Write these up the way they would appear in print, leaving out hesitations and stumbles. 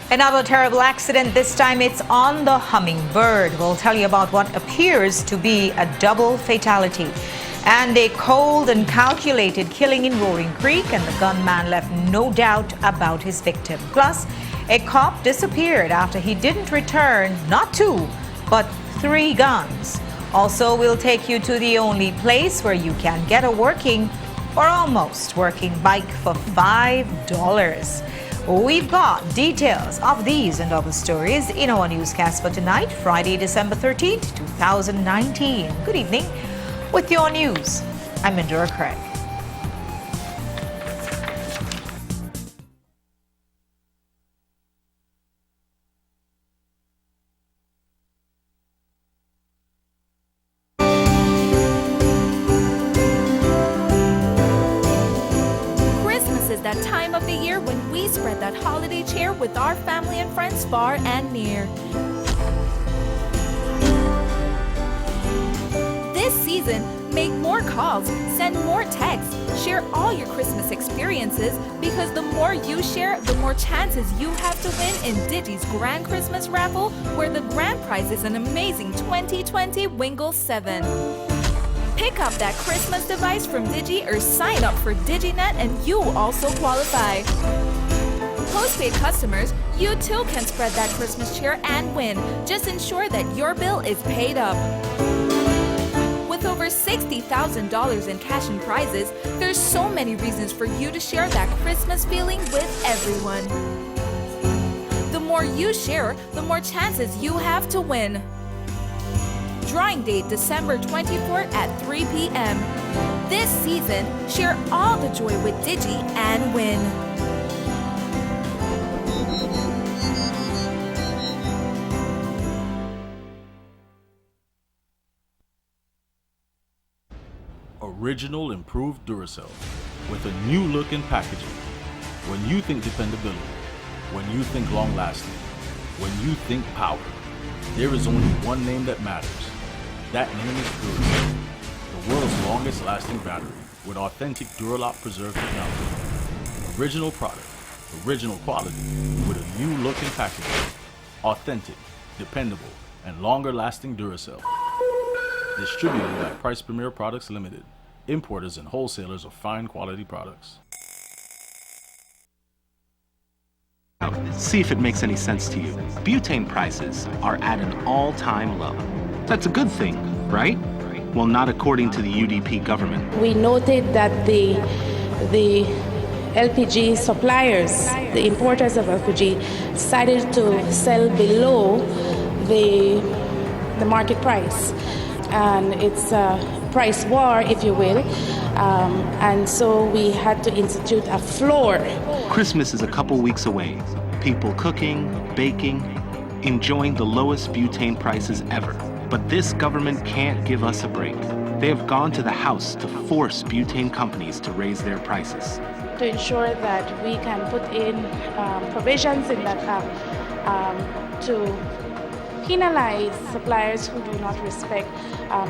Another terrible accident, this time it's on the Hummingbird. We'll tell you about what appears to be a double fatality. And a cold and calculated killing in Roaring Creek, and the gunman left no doubt about his victim. Plus, a cop disappeared after he didn't return not 2, but 3 guns. Also, we'll take you to the only place where you can get a working or almost working bike for $5. We've got details of these and other stories in our newscast for tonight, Friday, December 13th, 2019. Good evening. With your news, I'm Indira Craig. Christmas is that time of the year when we spread that holiday cheer with our family and friends far and near. This season, make more calls, send more texts, share all your Christmas experiences, because the more you share, the more chances you have to win in Digi's Grand Christmas Raffle, where the grand prize is an amazing 2020 Wingle 7. Pick up that Christmas device from Digi or sign up for DigiNet and you also qualify. Postpaid customers, you too can spread that Christmas cheer and win. Just ensure that your bill is paid up. With over $60,000 in cash and prizes, there's so many reasons for you to share that Christmas feeling with everyone. The more you share, the more chances you have to win. Drawing date December 24th at 3 p.m. This season, share all the joy with Digi and win. Original improved Duracell with a new look and packaging. When you think dependability, when you think long lasting, when you think power, there is only one name that matters. That name is Duracell, the world's longest lasting battery with authentic Duralock preserved technology. Original product, original quality with a new look and packaging. Authentic, dependable, and longer lasting Duracell. Distributed by Price Premier Products Limited, importers and wholesalers of fine quality products. See if it makes any sense to you. Butane prices are at an all-time low. That's a good thing, right? Well, not according to the UDP government. We noted that the LPG suppliers, the importers of LPG, decided to sell below the market price. And it's a price war, if you will. And so we had to institute a floor. Christmas is a couple weeks away. People cooking, baking, enjoying the lowest butane prices ever. But this government can't give us a break. They have gone to the House to force butane companies to raise their prices. To ensure that we can put in provisions in that to penalize suppliers who do not respect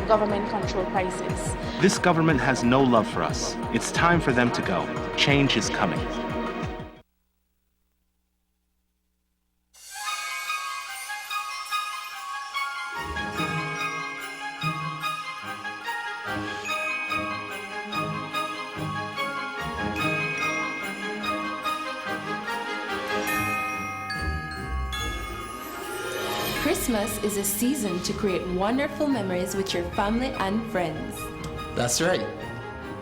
government-controlled prices. This government has no love for us. It's time for them to go. Change is coming. Christmas is a season to create wonderful memories with your family and friends. That's right.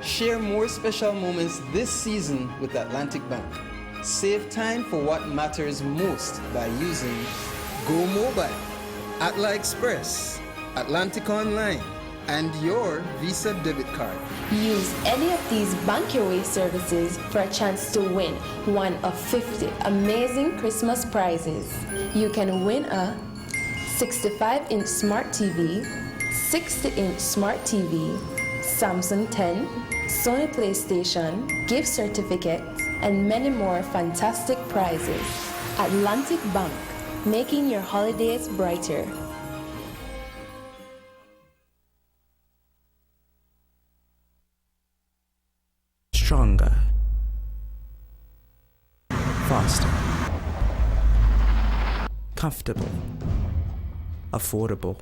Share more special moments this season with Atlantic Bank. Save time for what matters most by using Go Mobile, Atla Express, Atlantic Online, and your Visa debit card. Use any of these Bank Your Way services for a chance to win one of 50 amazing Christmas prizes. You can win a 65-inch Smart TV, 60-inch Smart TV, Samsung 10, Sony PlayStation, gift certificates, and many more fantastic prizes. Atlantic Bank, making your holidays brighter. Stronger. Faster. comfortable, affordable,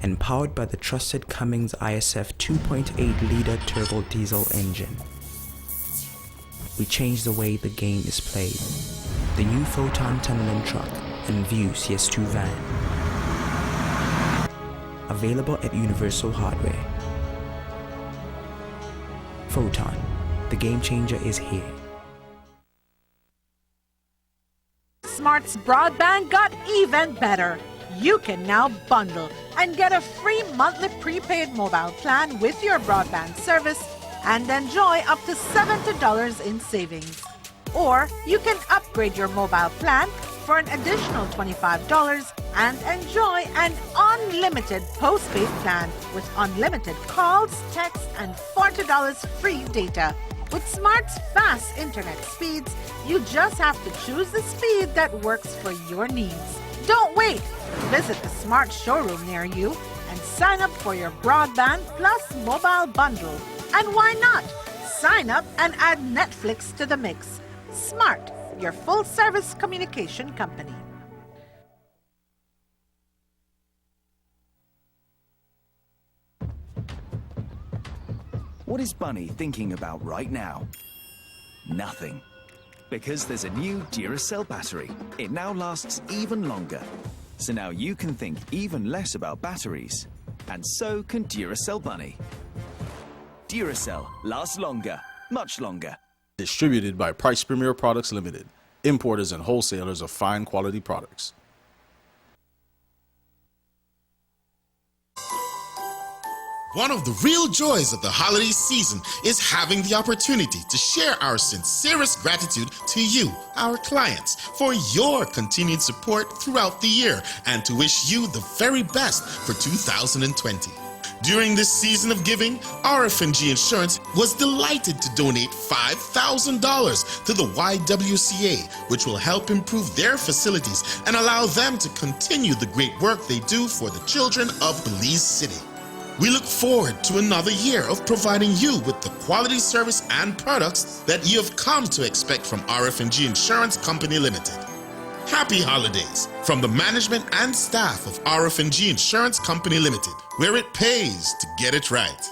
and powered by the trusted Cummins ISF 2.8-liter turbo diesel engine. We changed the way the game is played. The new Photon tunneling truck and View CS2 van. Available at Universal Hardware. Photon, the game changer is here. Smart's broadband got even better. You can now bundle and get a free monthly prepaid mobile plan with your broadband service and enjoy up to $70 in savings. Or you can upgrade your mobile plan for an additional $25 and enjoy an unlimited postpaid plan with unlimited calls, texts, and $40 free data. With Smart's fast internet speeds, you just have to choose the speed that works for your needs. Don't wait! Visit the Smart showroom near you and sign up for your broadband plus mobile bundle. And why not? Sign up and add Netflix to the mix. Smart, your full-service communication company. What is Bunny thinking about right now? Nothing. Because there's a new Duracell battery. It now lasts even longer. So now you can think even less about batteries. And so can Duracell Bunny. Duracell lasts longer, much longer. Distributed by Price Premier Products Limited, importers and wholesalers of fine quality products. One of the real joys of the holiday season is having the opportunity to share our sincerest gratitude to you, our clients, for your continued support throughout the year and to wish you the very best for 2020. During this season of giving, RF&G Insurance was delighted to donate $5,000 to the YWCA, which will help improve their facilities and allow them to continue the great work they do for the children of Belize City. We look forward to another year of providing you with the quality service and products that you have come to expect from RF&G Insurance Company Limited. Happy holidays from the management and staff of RF&G Insurance Company Limited, where it pays to get it right.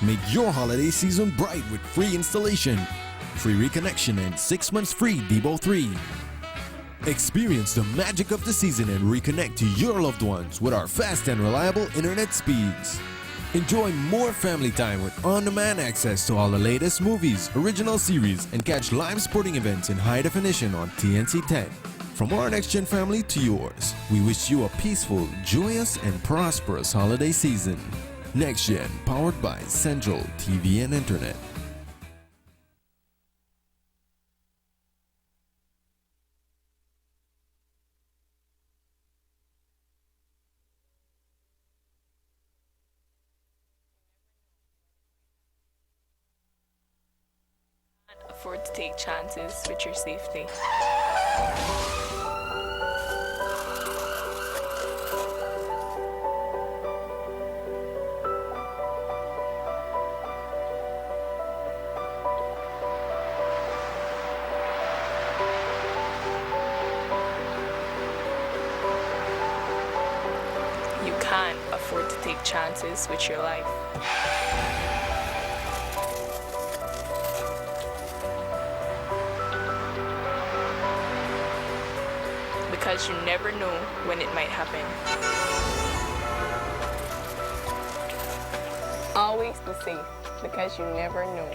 Make your holiday season bright with free installation, free reconnection, and 6 months free Debo 3. Experience the magic of the season and reconnect to your loved ones with our fast and reliable internet speeds. Enjoy more family time with on-demand access to all the latest movies, original series, and catch live sporting events in high definition on TNT 10. From our next-gen family to yours, we wish you a peaceful, joyous, and prosperous holiday season. Next Gen, powered by Central TV and Internet. Can't afford to take chances with your safety. You can't afford to take chances with your life. Because you never know when it might happen. Always be safe, because you never know.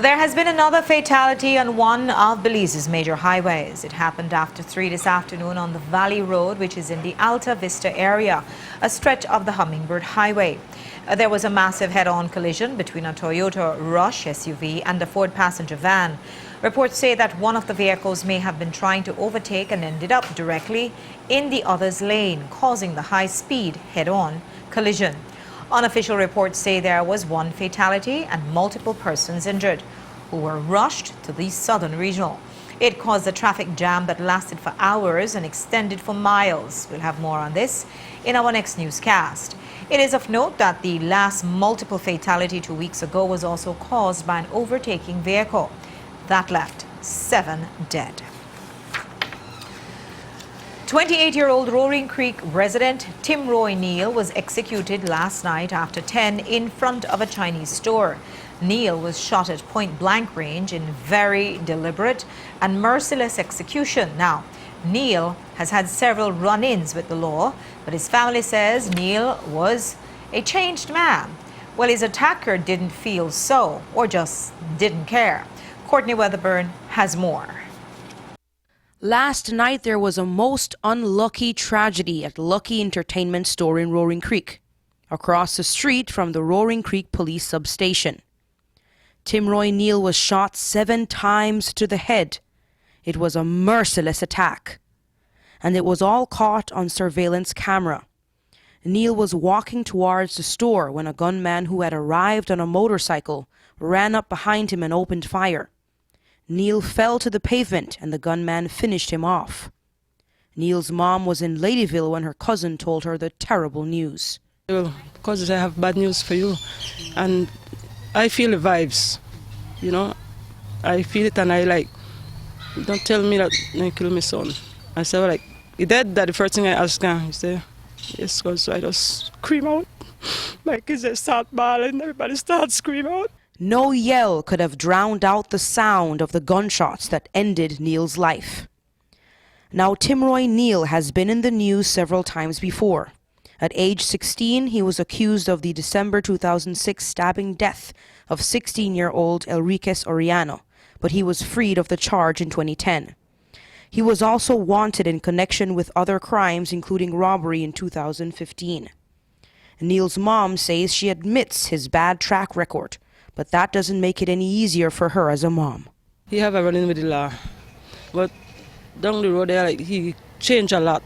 There has been another fatality on one of Belize's major highways. It happened after 3 this afternoon on the Valley Road, which is in the Alta Vista area, a stretch of the Hummingbird Highway. There was a massive head-on collision between a Toyota Rush SUV and a Ford passenger van. Reports say that one of the vehicles may have been trying to overtake and ended up directly in the other's lane, causing the high-speed head-on collision. Unofficial reports say there was one fatality and multiple persons injured who were rushed to the Southern Regional. It caused a traffic jam that lasted for hours and extended for miles. We'll have more on this in our next newscast. It is of note that the last multiple fatality 2 weeks ago was also caused by an overtaking vehicle that left 7 dead. 28-year-old Roaring Creek resident Tim Roy Neal was executed last night after 10 in front of a Chinese store. Neal was shot at point-blank range in very deliberate and merciless execution. Now, Neal has had several run-ins with the law, but his family says Neal was a changed man. Well, his attacker didn't feel so, or just didn't care. Courtney Weatherburn has more. Last night, there was a most unlucky tragedy at Lucky Entertainment Store in Roaring Creek, across the street from the Roaring Creek Police Substation. Tim Roy Neal was shot 7 times to the head. It was a merciless attack, and it was all caught on surveillance camera. Neal was walking towards the store when a gunman who had arrived on a motorcycle ran up behind him and opened fire. Neal fell to the pavement and the gunman finished him off. Neal's mom was in Ladyville when her cousin told her the terrible news. Because I have bad news for you, and I feel the vibes, you know. I feel it, and I like, don't tell me that they killed my son. I said, well, like, he dead? That the first thing I asked him, he said, yes, because so I just scream out. My kids just start bawling, everybody starts screaming out. No yell could have drowned out the sound of the gunshots that ended Neal's life. Now, Tim Roy Neal has been in the news several times before. At age 16, he was accused of the December 2006 stabbing death of 16-year-old Enriquez Oriano, but he was freed of the charge in 2010. He was also wanted in connection with other crimes, including robbery in 2015. Neal's mom says she admits his bad track record, but that doesn't make it any easier for her as a mom. He have a run-in with the law, but down the road there, like, he changed a lot.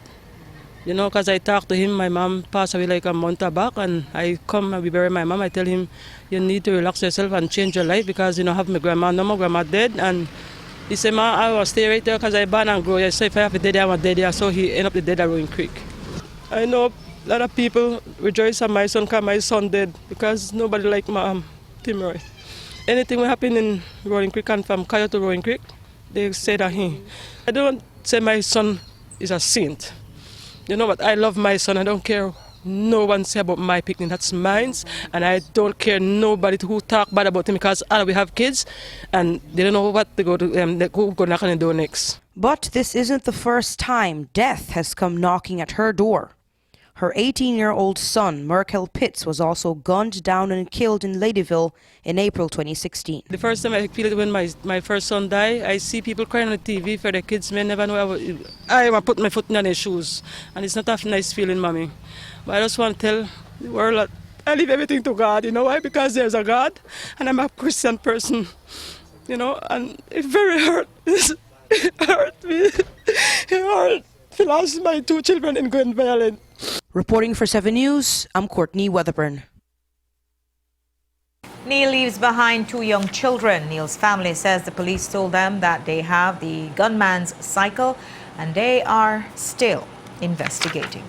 You know, because I talked to him, my mom passed away like a month back, and I come and we bury my mom. I tell him, you need to relax yourself and change your life because you know, have my grandma, no, my grandma dead. And he said, Ma, I will stay right there because I born and grow. So if I have a dead there, I'm a dead there. So he ended up dead at Roaring Creek. I know a lot of people rejoice at my son because my son dead because nobody like my Tim Roy. Anything will happen in Roaring Creek and from Kaya to Roaring Creek, they say that he. I don't say my son is a saint. You know what? I love my son. I don't care no one say about my picnic. That's mine, and I don't care nobody who talk bad about him because all we have kids, and they don't know what to go to. Who go knock on the door next. But this isn't the first time death has come knocking at her door. Her 18-year-old son, Merkel Pitts, was also gunned down and killed in Ladyville in April 2016. The first time I feel it when my first son died, I see people crying on the TV for their kids. Men never know I will put my foot in their shoes. And it's not a nice feeling, Mommy. But I just want to tell the world that I leave everything to God. You know why? Because there's a God, and I'm a Christian person. You know, and it very hurt. It hurt me. It hurt. I lost my 2 children in gun violence. Reporting for 7 News, I'm Courtney Weatherburn. Neal leaves behind 2 young children. Neal's family says the police told them that they have the gunman's cycle and they are still investigating.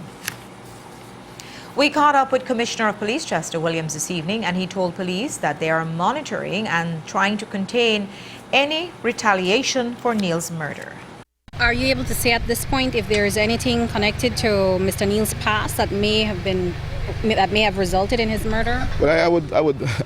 We caught up with Commissioner of Police Chester Williams this evening, and he told police that they are monitoring and trying to contain any retaliation for Neal's murder. Are you able to say at this point if there is anything connected to Mr. Neal's past that may have resulted in his murder? Well,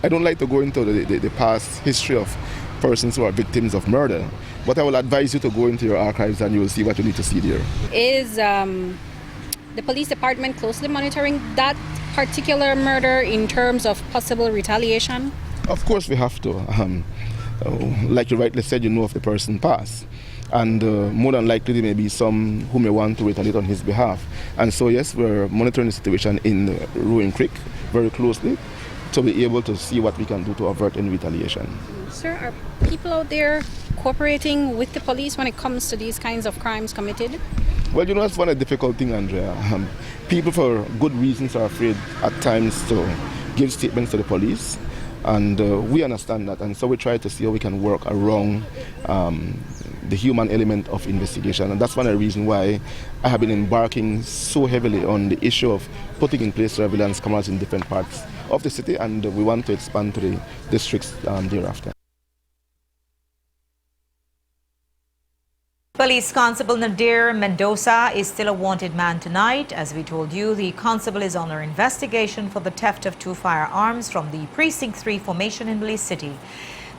I don't like to go into the past history of persons who are victims of murder, but I will advise you to go into your archives and you will see what you need to see there. Is the police department closely monitoring that particular murder in terms of possible retaliation? Of course we have to. Like you rightly said, you know of the person past. And more than likely there may be some who may want to retaliate on his behalf. And so yes, we're monitoring the situation in Roaring Creek very closely. to be able to see what we can do to avert any retaliation. Sir, are people out there cooperating with the police when it comes to these kinds of crimes committed? Well, you know, that's one of the difficult things, Andrea. People, for good reasons, are afraid at times to give statements to the police, and we understand that, and so we try to see how we can work around the human element of investigation, and that's one of the reasons why I have been embarking so heavily on the issue of putting in place surveillance cameras in different parts of the city, and we want to expand to the districts thereafter. Police Constable Nadir Mendoza is still a wanted man tonight. As we told you, the constable is under investigation for the theft of 2 firearms from the Precinct 3 formation in Belize City.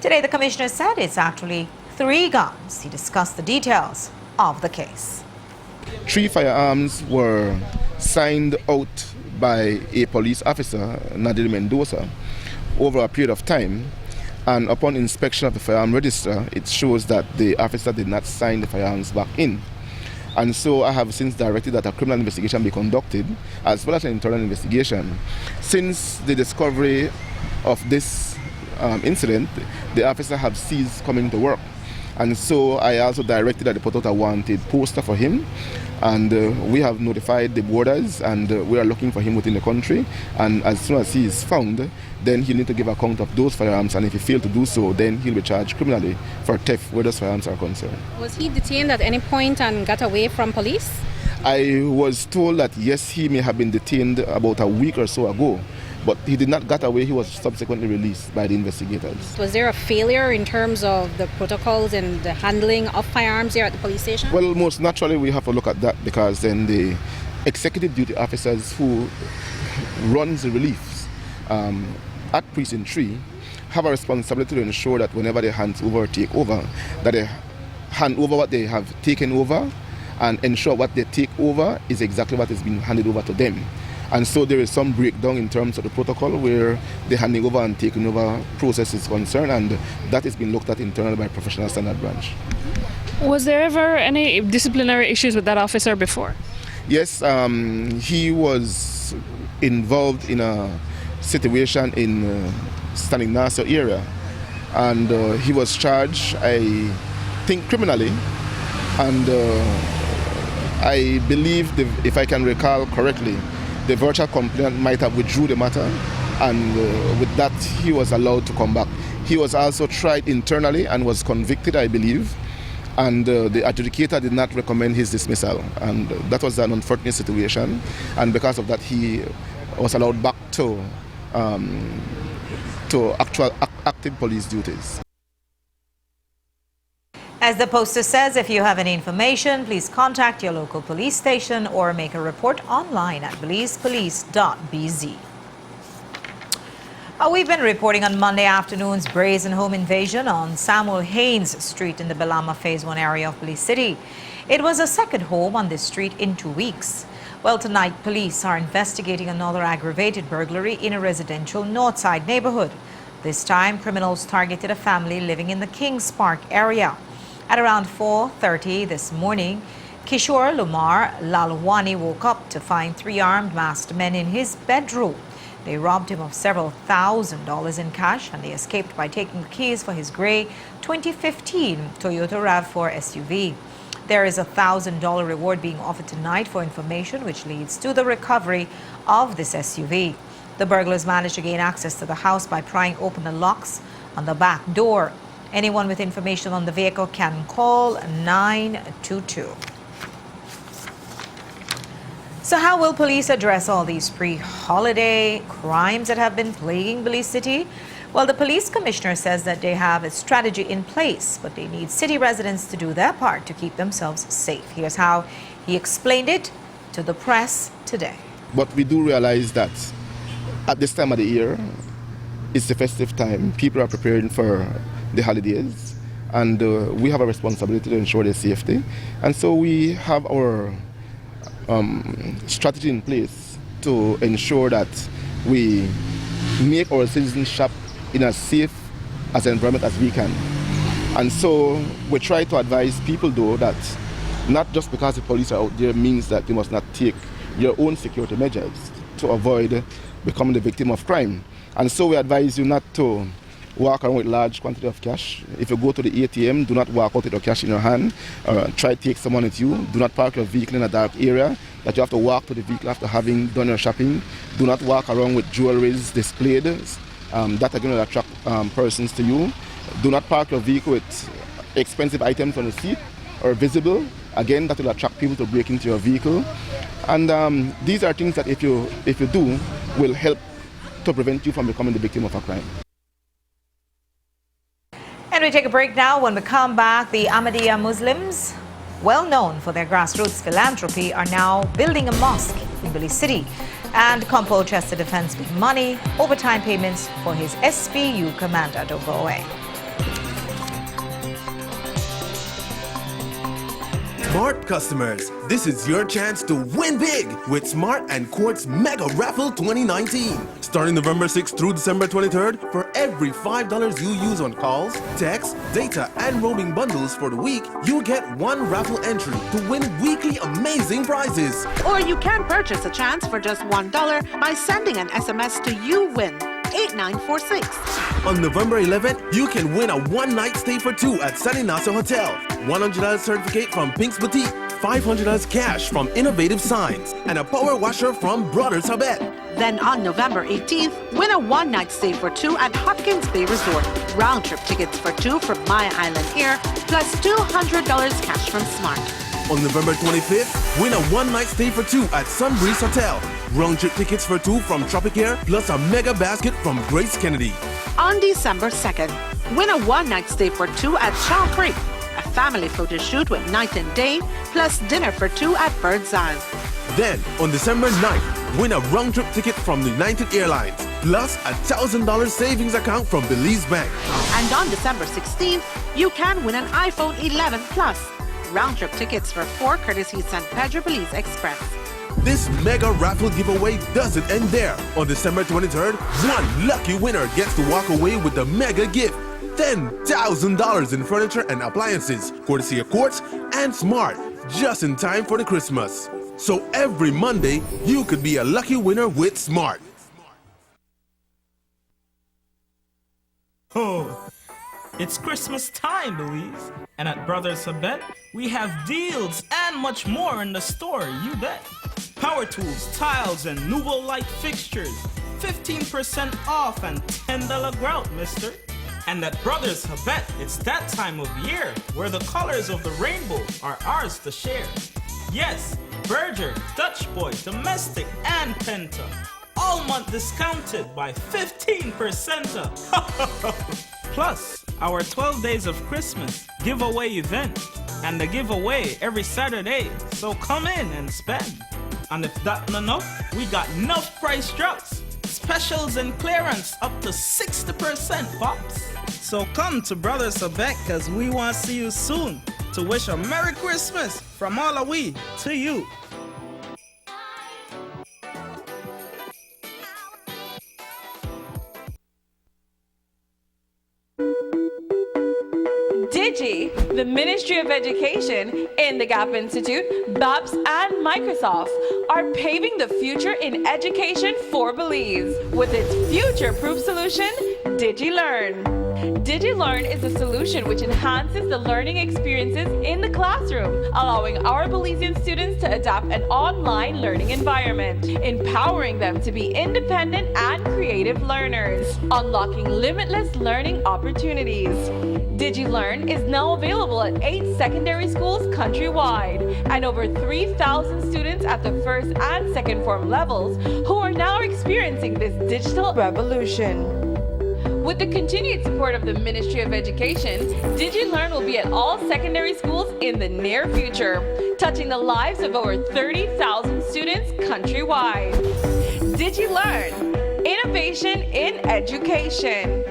Today, the commissioner said it's actually 3 guns. He discussed the details of the case. 3 firearms were signed out by a police officer, Nadir Mendoza, over a period of time. And upon inspection of the firearm register, it shows that the officer did not sign the firearms back in. And so I have since directed that a criminal investigation be conducted, as well as an internal investigation. Since the discovery of this incident, the officer have ceased coming to work. And so I also directed that they put out a wanted poster for him. And we have notified the borders, and we are looking for him within the country. And as soon as he is found, then he'll need to give account of those firearms. And if he failed to do so, then he'll be charged criminally for theft where those firearms are concerned. Was he detained at any point and got away from police? I was told that yes, he may have been detained about a week or so ago, but he did not get away. He was subsequently released by the investigators. Was there a failure in terms of the protocols and the handling of firearms here at the police station? Well, most naturally we have to look at that, because then the executive duty officers who runs the reliefs at Precinct 3 have a responsibility to ensure that whenever they hand over or take over, that they hand over what they have taken over and ensure what they take over is exactly what is being handed over to them. And so there is some breakdown in terms of the protocol where the handing over and taking over process is concerned, and that is being looked at internally by professional standard branch. Was there ever any disciplinary issues with that officer before? Yes, he was involved in a situation in Standing Nassau area, and he was charged, I think, criminally, and I believe, if I can recall correctly, the virtual complainant might have withdrew the matter, and with that he was allowed to come back. He was also tried internally and was convicted, I believe, and the adjudicator did not recommend his dismissal, and that was an unfortunate situation, and because of that he was allowed back to active police duties. As the poster says, if you have any information, please contact your local police station or make a report online at belizepolice.bz. We've been reporting on Monday afternoon's brazen home invasion on Samuel Haynes Street in the Belama Phase 1 area of Belize City. It was a second home on this street in 2 weeks. Well, tonight, police are investigating another aggravated burglary in a residential Northside neighborhood. This time, criminals targeted a family living in the Kings Park area. At around 4:30 this morning, Kishore Lumar Lalwani woke up to find 3 armed masked men in his bedroom. They robbed him of several $1,000s in cash, and they escaped by taking the keys for his gray 2015 Toyota RAV4 SUV. There is a $1,000 reward being offered tonight for information which leads to the recovery of this SUV. The burglars managed to gain access to the house by prying open the locks on the back door. Anyone with information on the vehicle can call 922. So how will police address all these pre-holiday crimes that have been plaguing Belize City? Well, the police commissioner says that they have a strategy in place, but they need city residents to do their part to keep themselves safe. Here's how he explained it to the press today. But we do realize that at this time of the year, it's the festive time. People are preparing for the holidays, and we have a responsibility to ensure their safety. And so we have our strategy in place to ensure that we make our citizens shop in as safe as an environment as we can. And so we try to advise people, though, that not just because the police are out there means that you must not take your own security measures to avoid becoming the victim of crime. And so we advise you not to walk around with large quantity of cash. If you go to the ATM, do not walk out with your cash in your hand, or try to take someone with you. Do not park your vehicle in a dark area that you have to walk to the vehicle after having done your shopping. Do not walk around with jewelries displayed. That again will attract persons to you. Do not park your vehicle with expensive items on the seat or visible. Again, that will attract people to break into your vehicle. And these are things that if you do, will help to prevent you from becoming the victim of a crime. And we take a break now. When we come back, the Ahmadiyya Muslims, well known for their grassroots philanthropy, are now building a mosque in Belize City. And Compo Chester defends big money, overtime payments for his SPU commander. Don't go away. Smart customers, this is your chance to win big with Smart and Quartz Mega Raffle 2019. Starting November 6th through December 23rd, for every $5 you use on calls, texts, data, and roaming bundles for the week, you get one raffle entry to win weekly amazing prizes. Or you can purchase a chance for just $1 by sending an SMS to YouWin 8946. On November 11th, you can win a one-night stay for two at Sunny Nassau Hotel, $100 certificate from Pink's Boutique, $500 cash from Innovative Signs, and a power washer from Brothers Habet. Then on November 18th, win a one-night stay for two at Hopkins Bay Resort. Round-trip tickets for two from Maya Island Air, plus $200 cash from Smart. On November 25th, win a one-night stay for two at Sunbreeze Hotel. Round-trip tickets for two from Tropicare, plus a mega basket from Grace Kennedy. On December 2nd, win a one-night stay for two at Shaw Creek. A family photo shoot with night and day, plus dinner for two at Bird's Eye. Then, on December 9th, win a round-trip ticket from United Airlines, plus a $1,000 savings account from Belize Bank. And on December 16th, you can win an iPhone 11 Plus. Round-trip tickets for four courtesy San Pedro Belize Express. This mega raffle giveaway doesn't end there. On December 23rd, one lucky winner gets to walk away with the mega gift. $10,000 in furniture and appliances, courtesy of Quartz and Smart, just in time for the Christmas. So every Monday, you could be a lucky winner with Smart. Oh, it's Christmas time, Belize. And at Brothers Habet, we have deals and much more in the store, you bet. Power tools, tiles, and Nouveau light fixtures. 15% off and $10 grout, mister. And at Brothers Habet, it's that time of year where the colors of the rainbow are ours to share. Yes, Berger, Dutch Boy, Domestic, and Penta. All month discounted by 15%. Plus, our 12 Days of Christmas giveaway event. And the giveaway every Saturday, so come in and spend. And if that's not enough, we got enough price drops. Specials and clearance up to 60%, pops. So come to Brothers Habet, cause we want to see you soon to wish a Merry Christmas from all of we to you. Digi, the Ministry of Education, in the Gap Institute, BAPS, and Microsoft are paving the future in education for Belize with its future-proof solution, DigiLearn. DigiLearn is a solution which enhances the learning experiences in the classroom, allowing our Belizean students to adapt an online learning environment, empowering them to be independent and creative learners, unlocking limitless learning opportunities. DigiLearn is now available at 8 secondary schools countrywide and over 3,000 students at the first and second form levels who are now experiencing this digital revolution. With the continued support of the Ministry of Education, DigiLearn will be at all secondary schools in the near future, touching the lives of over 30,000 students countrywide. DigiLearn, innovation in education.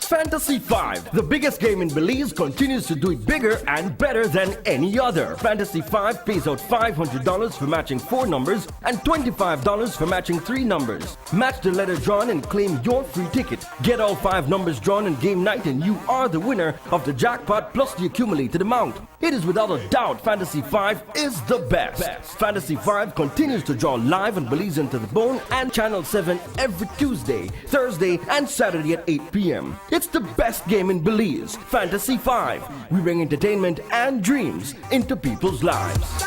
Fantasy Fantasy 5, the biggest game in Belize, continues to do it bigger and better than any other. Fantasy 5 pays out $500 for matching 4 numbers and $25 for matching 3 numbers. Match the letter drawn and claim your free ticket. Get all 5 numbers drawn on game night and you are the winner of the jackpot plus the accumulated amount. It is without a doubt Fantasy 5 is the best. Fantasy 5 continues to draw live on Belize Into the Bone and Channel 7 every Tuesday, Thursday, and Saturday at 8 p.m. It's the best game in Belize. Fantasy 5. We bring entertainment and dreams into people's lives.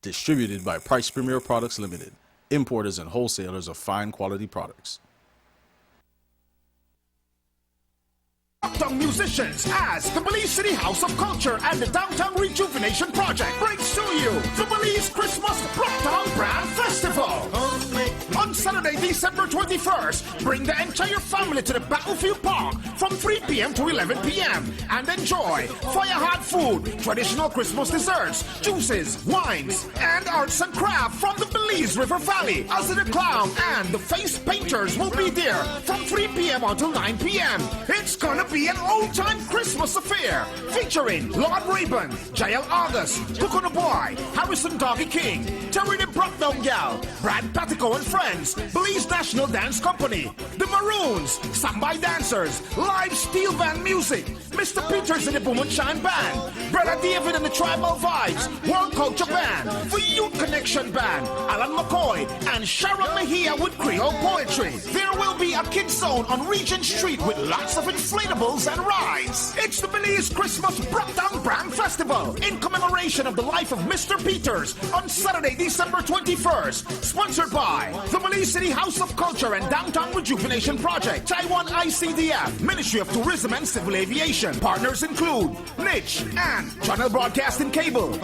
Distributed by Price Premier Products Limited, importers and wholesalers of fine quality products. Young musicians as the Belize City House of Culture and the Downtown Rejuvenation Project brings to you the Belize Christmas Rocktown Brand Festival. On Saturday, December 21st, bring the entire family to the Battlefield Park from 3 p.m. to 11 p.m. and enjoy fire-hot food, traditional Christmas desserts, juices, wines, and arts and craft from the Belize River Valley. OZZIE the Clown and the Face Painters will be there from 3 p.m. until 9 p.m. It's gonna be an old-time Christmas affair featuring Lord Rayburn, Jael August, Coconut Boy, Harrison Doggy King, Terry the Brockdown Gal, Brad Patico and Friends, Belize National Dance Company, The Maroons, Sambai Dancers, live steel band music, Mr. Peters and the Boom and Shine Band, Brother David and the Tribal Vibes, World Culture Band, The Youth Connection Band, Alan McCoy, and Sharon Mejia with Creole Poetry. There will be a kids zone on Regent Street with lots of inflatables and rides. It's the Belize Christmas Brockdown Brand Festival in commemoration of the life of Mr. Peters on Saturday, December 21st. Sponsored by the Belize City House of Culture and Downtown Rejuvenation Project, Taiwan ICDF, Ministry of Tourism and Civil Aviation. Partners include Niche and Channel Broadcasting Cable.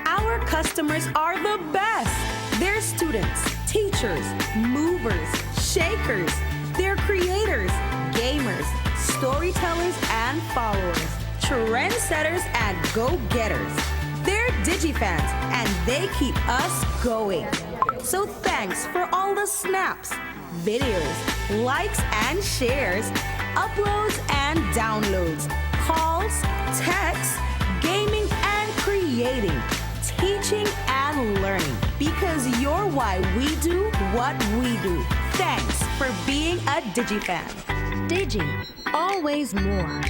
Our customers are the best. They're students, teachers, movers, shakers. They're creators, gamers, storytellers and followers, trendsetters and go-getters. They're DigiFans and they keep us going. So thanks for all the snaps, videos, likes and shares, uploads and downloads, calls, texts, gaming and creating, teaching and learning, because you're why we do what we do. Thanks for being a DigiFan. Digi, always more.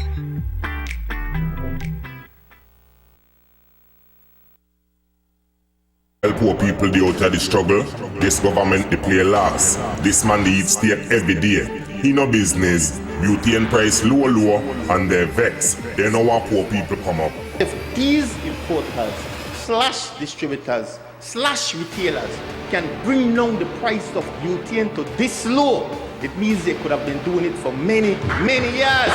Help poor people they out of the struggle. This government they play last. This man they eat steak every day. He no business. Beauty and price low and they vex. They know what poor people come up. If these importers / distributors / retailers can bring down the price of butane to this low, it means they could have been doing it for many, many years.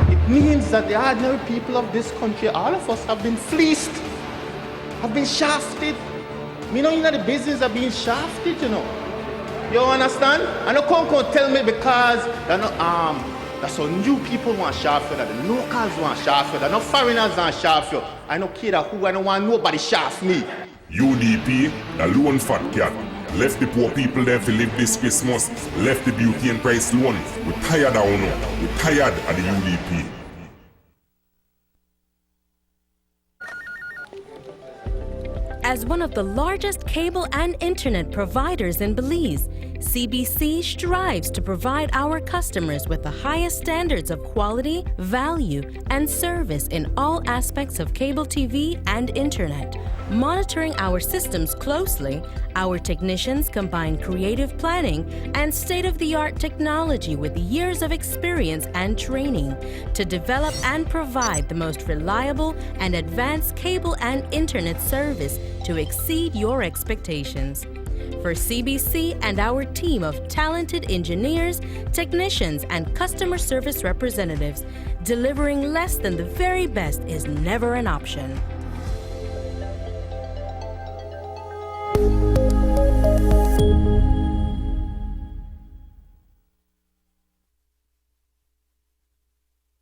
It means that the ordinary people of this country, all of us, have been fleeced, have been shafted. Me know you're not the business of being shafted, you know. You understand? And you can't tell me because they're not that's how new people want shaft you, that the locals want shaft you, that no foreigners want shaft you. I don't care who, I don't want nobody shaft me. UDP, the lone fat cat. Left the poor people there to live this Christmas. Left the beauty and price loan. We're tired of UNO. We're tired of the UDP. As one of the largest cable and internet providers in Belize, CBC strives to provide our customers with the highest standards of quality, value, and service in all aspects of cable TV and internet. Monitoring our systems closely, our technicians combine creative planning and state-of-the-art technology with years of experience and training to develop and provide the most reliable and advanced cable and internet service to exceed your expectations. For CBC and our team of talented engineers, technicians, and customer service representatives, delivering less than the very best is never an option.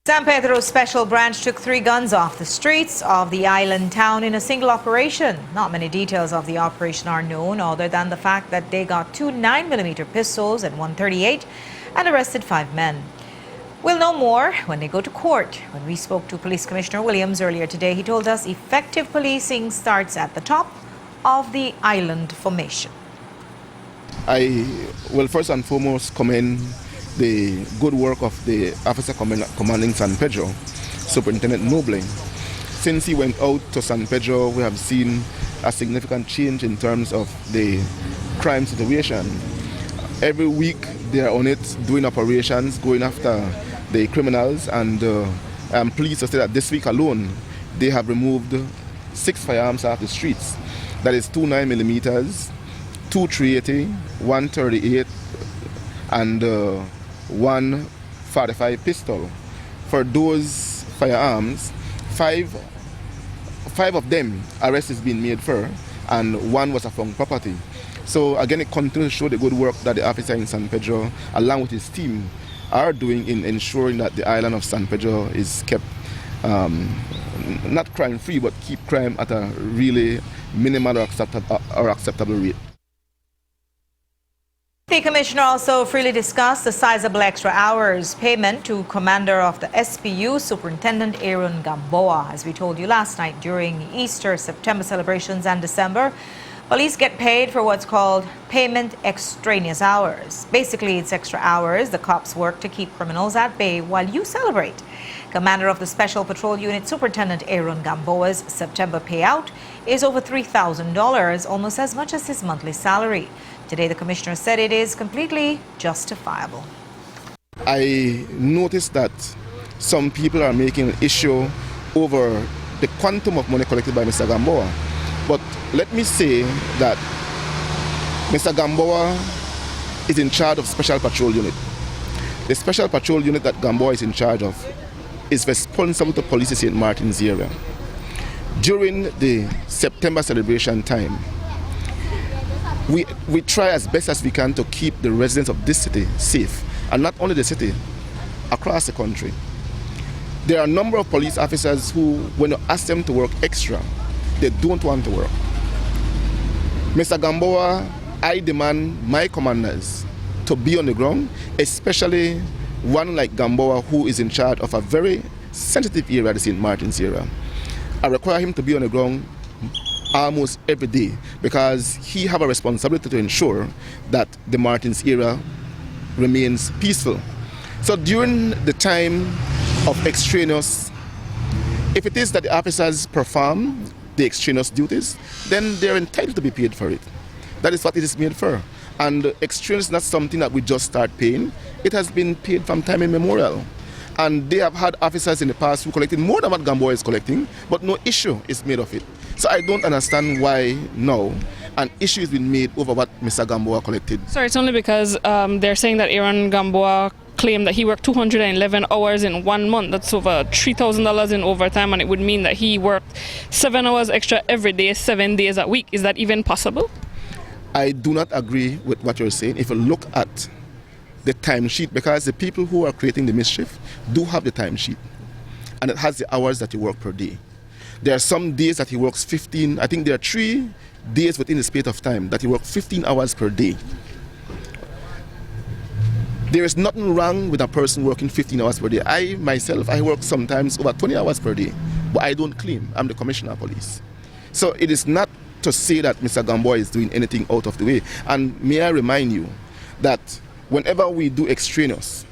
San Pedro's special branch took 3 guns off the streets of the island town in a single operation. Not many details of the operation are known other than the fact that they got 2 9mm pistols and 138 and arrested 5 men. We'll know more when they go to court. When we spoke to Police Commissioner Williams earlier today, he told us effective policing starts at the top of the island formation. I will first and foremost commend the good work of the officer commanding San Pedro, Superintendent Noble. Since he went out to San Pedro, we have seen a significant change in terms of the crime situation. Every week they are on it, doing operations, going after the criminals, and I'm pleased to say that this week alone they have removed 6 firearms off the streets. That is 2 9mm, 2 380, 1 38, and 1 45 pistol. For those firearms, 5 of them arrest is being made for, and 1 was a found property. So again, it continues to show the good work that the officer in San Pedro, along with his team, are doing in ensuring that the island of San Pedro is kept not crime-free, but keep crime at a really minimal or acceptable rate. The Commissioner also freely discussed the sizable extra hours payment to Commander of the SPU, Superintendent Aaron Gamboa. As we told you last night, during Easter, September celebrations and December, police get paid for what's called payment extraneous hours. Basically, it's extra hours the cops work to keep criminals at bay while you celebrate. Commander of the Special Patrol Unit, Superintendent Aaron Gamboa's September payout is over $3,000, almost as much as his monthly salary. Today, the Commissioner said it is completely justifiable. I noticed that some people are making an issue over the quantum of money collected by Mr. Gamboa. But let me say that Mr. Gamboa is in charge of Special Patrol Unit. The Special Patrol Unit that Gamboa is in charge of is responsible to police the St. Martin's area. During the September celebration time, we try as best as we can to keep the residents of this city safe, and not only the city, across the country. There are a number of police officers who, when you ask them to work extra, they don't want to work. Mr. Gamboa, I demand my commanders to be on the ground, especially one like Gamboa, who is in charge of a very sensitive area, the St. Martin's area. I require him to be on the ground almost every day because he has a responsibility to ensure that the Martins area remains peaceful. So during the time of extraneous, if it is that the officers perform the extraneous duties, then they're entitled to be paid for it. That is what it is made for. And extraneous is not something that we just start paying. It has been paid from time immemorial. And they have had officers in the past who collected more than what Gamboa is collecting, but no issue is made of it. So I don't understand why now an issue has been made over what Mr. Gamboa collected. Sorry, it's only because they're saying that Aaron Gamboa claimed that he worked 211 hours in 1 month. That's over $3,000 in overtime, and it would mean that he worked 7 hours extra every day, 7 days a week. Is that even possible? I do not agree with what you're saying. If you look at the timesheet, because the people who are creating the mischief do have the timesheet, and it has the hours that you work per day. There are some days that he works 15, I think there are 3 days within the space of time that he works 15 hours per day. There is nothing wrong with a person working 15 hours per day. I myself, I work sometimes over 20 hours per day, but I don't claim. I'm the Commissioner of Police. So it is not to say that Mr. Gamboa is doing anything out of the way. And may I remind you that whenever we do extraneous,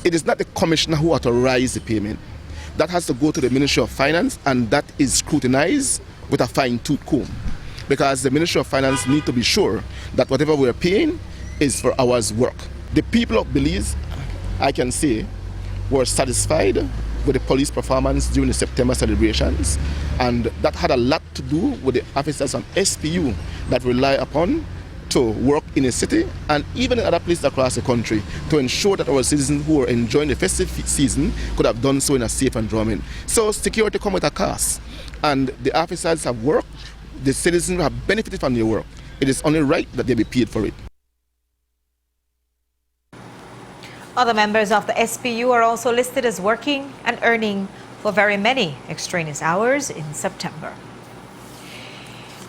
it is not the commissioner who authorizes the payment. That has to go to the Ministry of Finance, and that is scrutinized with a fine-tooth comb, because the Ministry of Finance need to be sure that whatever we are paying is for hours work. The people of Belize, I can say, were satisfied with the police performance during the September celebrations, and that had a lot to do with the officers on SPU that rely upon to work in a city and even in other places across the country to ensure that our citizens who are enjoying the festive season could have done so in a safe environment. So security comes with a cost, and the officers have worked, the citizens have benefited from their work. It is only right that they be paid for it. Other members of the SPU are also listed as working and earning for very many extraneous hours in September.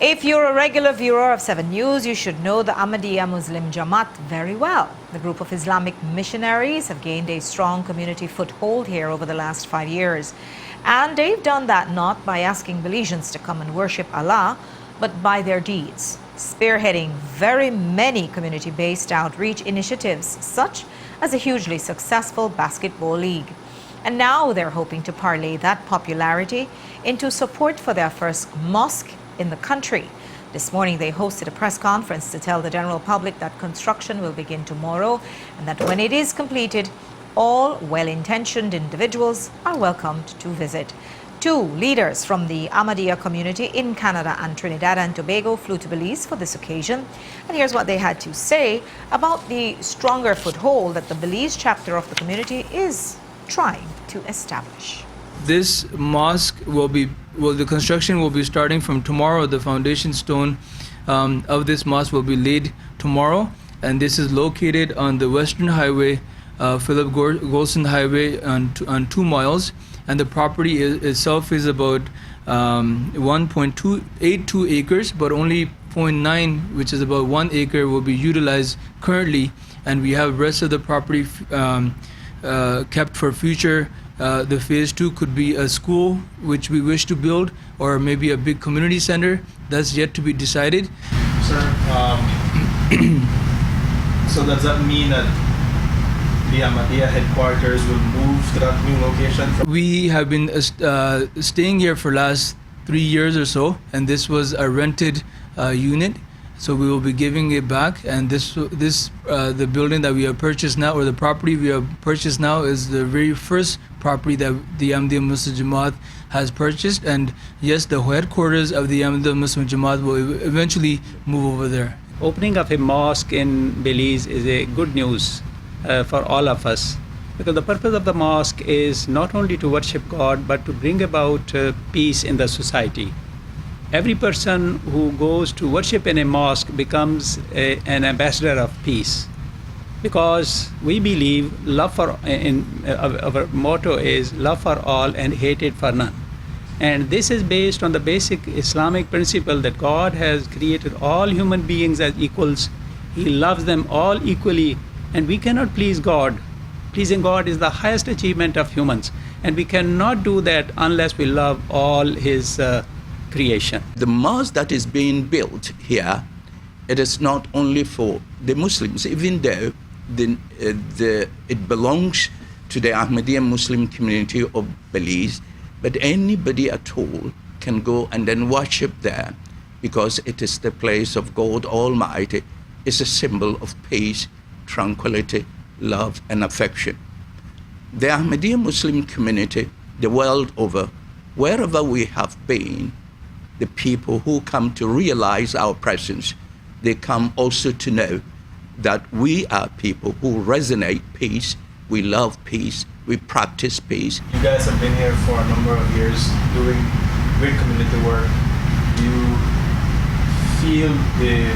If you're a regular viewer of 7 News, you should know the Ahmadiyya Muslim Jamaat very well. The group of Islamic missionaries have gained a strong community foothold here over the last 5 years. And they've done that not by asking Belizeans to come and worship Allah, but by their deeds, spearheading very many community-based outreach initiatives, such as a hugely successful basketball league. And now they're hoping to parlay that popularity into support for their first mosque in the country. This morning they hosted a press conference to tell the general public that construction will begin tomorrow, and that when it is completed, all well-intentioned individuals are welcomed to visit. 2 leaders from the Ahmadiyya community in Canada and Trinidad and Tobago flew to Belize for this occasion. And here's what they had to say about the stronger foothold that the Belize chapter of the community is trying to establish. This mosque the construction will be starting from tomorrow. The foundation stone of this mosque will be laid tomorrow, and this is located on the Western Highway, Philip Golson Highway, on 2 miles, and the property itself is about 1.282 acres, but only 0.9, which is about 1 acre, will be utilized currently, and we have the rest of the property kept for future. The phase 2 could be a school, which we wish to build, or maybe a big community center. That's yet to be decided. Sir, so does that mean that the Ahmadiyya headquarters will move to that new location? We have been staying here for last 3 years or so, and this was a rented unit. So we will be giving it back, and the building that we have purchased now, or the property we have purchased now, is the very first property that the Ahmadiyya Muslim Jamaat has purchased. And yes, the headquarters of the Ahmadiyya Muslim Jamaat will eventually move over there. Opening of a mosque in Belize is a good news for all of us, because the purpose of the mosque is not only to worship God, but to bring about peace in the society. Every person who goes to worship in a mosque becomes an ambassador of peace, because we believe our motto is love for all and hatred for none. And this is based on the basic Islamic principle that God has created all human beings as equals. He loves them all equally, and we cannot please God. Pleasing God is the highest achievement of humans, and we cannot do that unless we love all His creation. The mosque that is being built here, it is not only for the Muslims, even though it belongs to the Ahmadiyya Muslim community of Belize, but anybody at all can go and then worship there, because it is the place of God Almighty. It's a symbol of peace, tranquility, love, and affection. The Ahmadiyya Muslim community, the world over, wherever we have been, the people who come to realize our presence, they come also to know that we are people who resonate peace, we love peace, we practice peace. You guys have been here for a number of years doing great community work. Do you feel the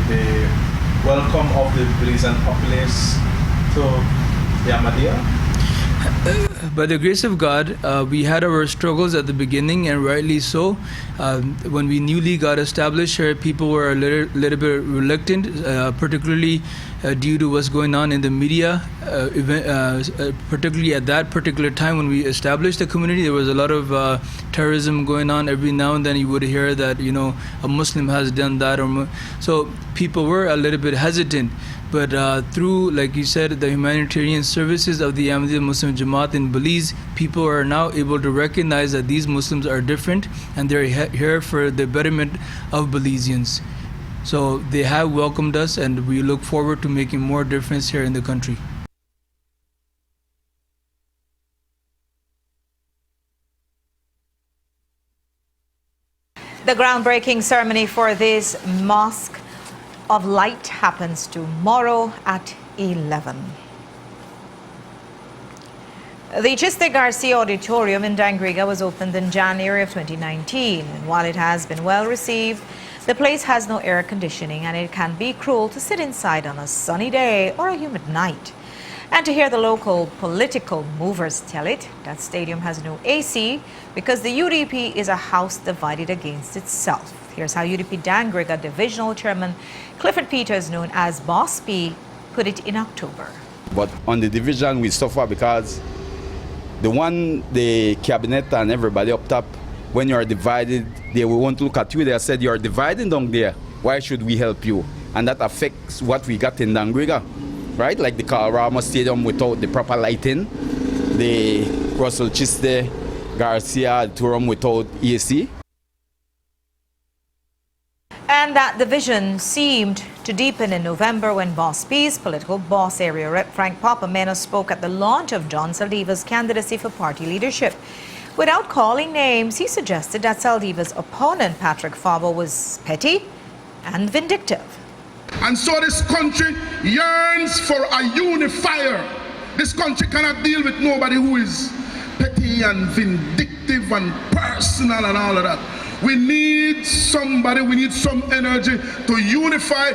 welcome of the Belizean populace to the Ahmadiyya? By the grace of God, we had our struggles at the beginning, and rightly so. When we newly got established here, people were a little bit reluctant, particularly due to what's going on in the media. Particularly at that particular time when we established the community, there was a lot of terrorism going on. Every now and then you would hear that, a Muslim has done that. So people were a little bit hesitant. But through, like you said, the humanitarian services of the Ahmadiyya Muslim Jamaat in Belize, people are now able to recognize that these Muslims are different and they're here for the betterment of Belizeans. So they have welcomed us, and we look forward to making more difference here in the country. The groundbreaking ceremony for this Mosque of Light happens tomorrow at 11. The Chiste Garcia Auditorium in Dangriga was opened in January of 2019. And while it has been well received, the place has no air conditioning and it can be cruel to sit inside on a sunny day or a humid night. And to hear the local political movers tell it, that stadium has no AC because the UDP is a house divided against itself. Here's how UDP Dangriga Divisional Chairman Clifford Peters, known as Boss P, put it in October. But on the division, we suffer because the cabinet and everybody up top, when you are divided, they will want to look at you. They said, you are dividing down there. Why should we help you? And that affects what we got in Dangriga, right? Like the Kalrama Stadium without the proper lighting, the Russell Chiste Garcia Auditorium without AC. And that division seemed to deepen in November when Boss P's political boss, Area Rep Frank Papamena, spoke at the launch of John Saldiva's candidacy for party leadership. Without calling names, he suggested that Saldiva's opponent, Patrick Fabo, was petty and vindictive. And so this country yearns for a unifier. This country cannot deal with nobody who is petty and vindictive and personal and all of that. We need somebody, we need some energy to unify.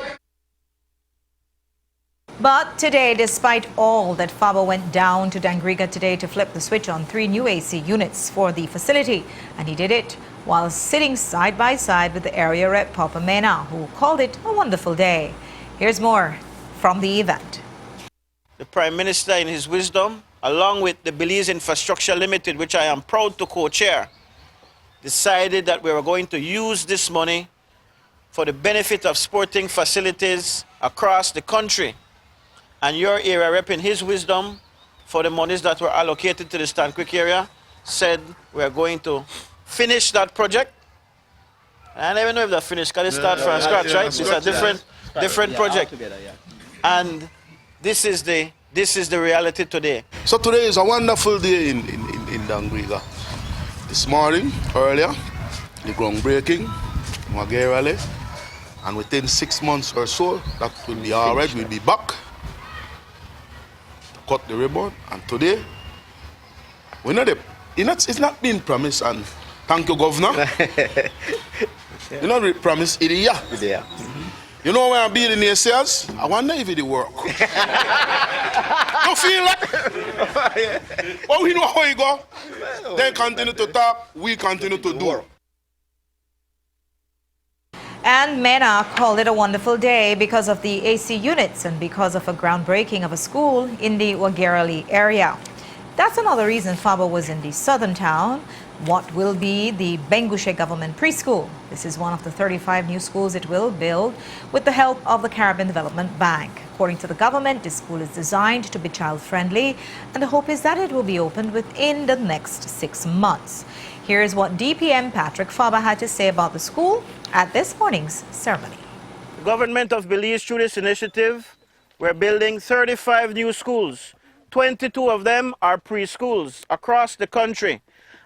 But today, despite all that, Fabo went down to Dangriga today to flip the switch on 3 new AC units for the facility. And he did it while sitting side by side with the area rep Papamena, who called it a wonderful day. Here's more from the event. The Prime Minister, in his wisdom, along with the Belize Infrastructure Limited, which I am proud to co-chair, decided that we were going to use this money for the benefit of sporting facilities across the country. And your area rep, in his wisdom, for the monies that were allocated to the Stanquick area, said we are going to finish that project. I never know if they're finished. Can it start from scratch, right? It's a different project. And this is the reality today. So today is a wonderful day in Dangriga. This morning, earlier, the groundbreaking, Magerale, and within 6 months or so, that will be all right. We'll be back to cut the ribbon. And today, we know it's not been promised. And thank you, Governor. You know the promise, it is yeah. You know when I'm building the sales, I wonder if it work. You feel like? But we know how it go. They continue to talk, we continue to do. And MENA called it a wonderful day because of the AC units and because of a groundbreaking of a school in the Wagerali area. That's another reason Fabo was in the southern town, what will be the Bengushe Government Preschool. This is one of the 35 new schools it will build with the help of the Caribbean Development Bank. According to the government, this school is designed to be child-friendly, and the hope is that it will be opened within the next 6 months. Here's what DPM Patrick Faba had to say about the school at this morning's ceremony. The government of Belize, through this initiative, we're building 35 new schools. 22 of them are preschools across the country.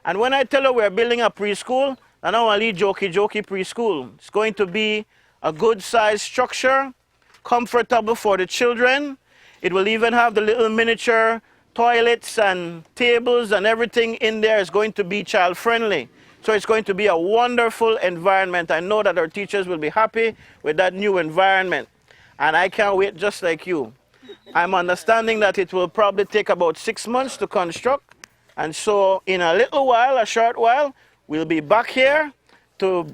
And when I tell you we're building a preschool, not only jokey preschool. It's going to be a good-sized structure, comfortable for the children. It will even have the little miniature toilets and tables and everything in there is going to be child-friendly. So it's going to be a wonderful environment. I know that our teachers will be happy with that new environment. And I can't wait just like you. I'm understanding that it will probably take about 6 months to construct. And so in a little while, a short while, we'll be back here to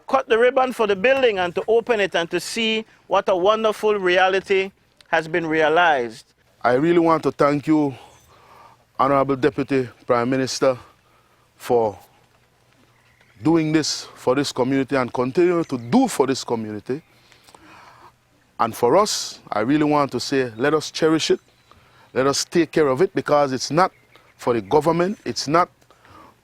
cut the ribbon for the building and to open it and to see what a wonderful reality has been realized. I really want to thank you, Honorable Deputy Prime Minister, for doing this for this community and continue to do for this community. And for us, I really want to say, let us cherish it. Let us take care of it, because it's not for the government, it's not